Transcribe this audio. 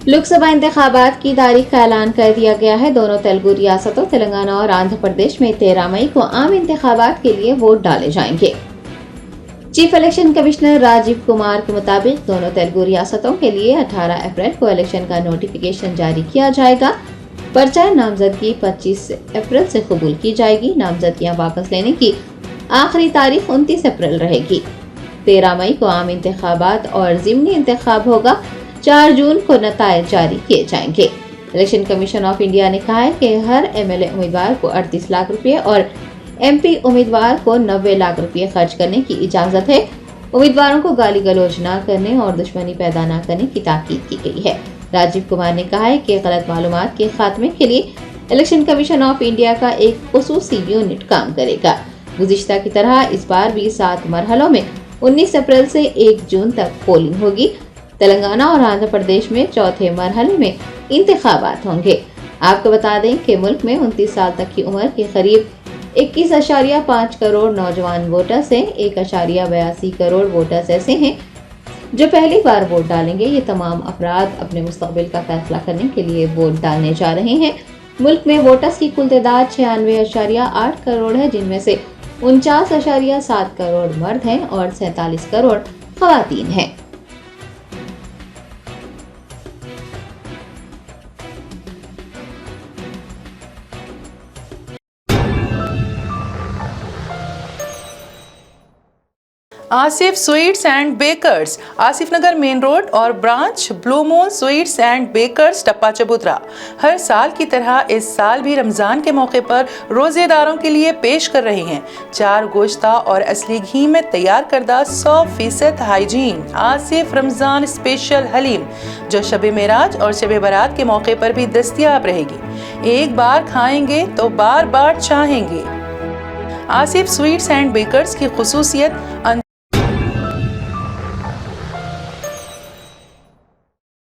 लोकसभा इंतखाबात की तारीख का ऐलान कर दिया गया है। दोनों तेलुगु रियासतों तेलंगाना और आंध्र प्रदेश में 13 मई को आम इंतखाबात के लिए वोट डाले जाएंगे। Chief election commissioner Rajiv Kumar के मुताबिक दोनों तेलुगु रियासतों के लिए 18 अप्रैल को इलेक्शन का नोटिफिकेशन जारी किया जाएगा। पर्चा नामजदगी 25 अप्रैल से कबूल की जाएगी। नामजदगियां वापस लेने की आखिरी तारीख 29 अप्रैल रहेगी। 13 मई को आम इंतखाबात और ज़िमनी इंतखाब होगा। 4 जून को नतायज जारी किए जाएंगे। इलेक्शन कमीशन ऑफ इंडिया ने कहा है कि हर एमएलए उम्मीदवार को 38 लाख रुपए और एमपी उम्मीदवार को 90 लाख रुपए खर्च करने की इजाजत है। उम्मीदवारों को गाली गलौज न करने और दुश्मनी पैदा न करने की ताकीद की गई है। राजीव कुमार ने कहा है कि गलत मालूमात के खात्मे के लिए इलेक्शन कमीशन ऑफ इंडिया का एक खुसूसी यूनिट काम करेगा। गुज़िश्ता की तरह इस बार भी 7 मरहलों में 19 अप्रैल से 1 जून तक पोलिंग होगी। तेलंगाना और आंध्र प्रदेश में चौथे मरहले में इंतखाबात होंगे। आपको बता दें कि मुल्क में 29 साल तक की उम्र के करीब 21.5 करोड़ नौजवान वोटर्स हैं। 1.82 करोड़ वोटर्स ऐसे हैं जो पहली बार वोट डालेंगे। ये तमाम अफराद अपने मुस्तकबिल का फैसला करने के लिए वोट डालने जा रहे हैं। मुल्क में वोटर्स की कुल तादाद 96.8 करोड़ है, जिनमें से 49.7 करोड़ मर्द हैं और 47 करोड़ खवातीन हैं। Asif sweets and bakers, Asif Nagar main road और branch blue moon sweets and bakers Tappa Chabutra हर साल की तरह इस साल भी रमज़ान के मौके पर रोज़ेदारों के लिए पेश कर रहे हैं 4 गोश्ता और असली घी में तैयार करदा 100% हाइजीन आसिफ रमज़ान स्पेशल हलीम, जो शब मेराज और शब बारात के मौके पर भी दस्तयाब रहेगी। एक बार खाएंगे तो बार बार चाहेंगे। आसिफ स्वीट्स एंड बेकर्स की खुसूसियत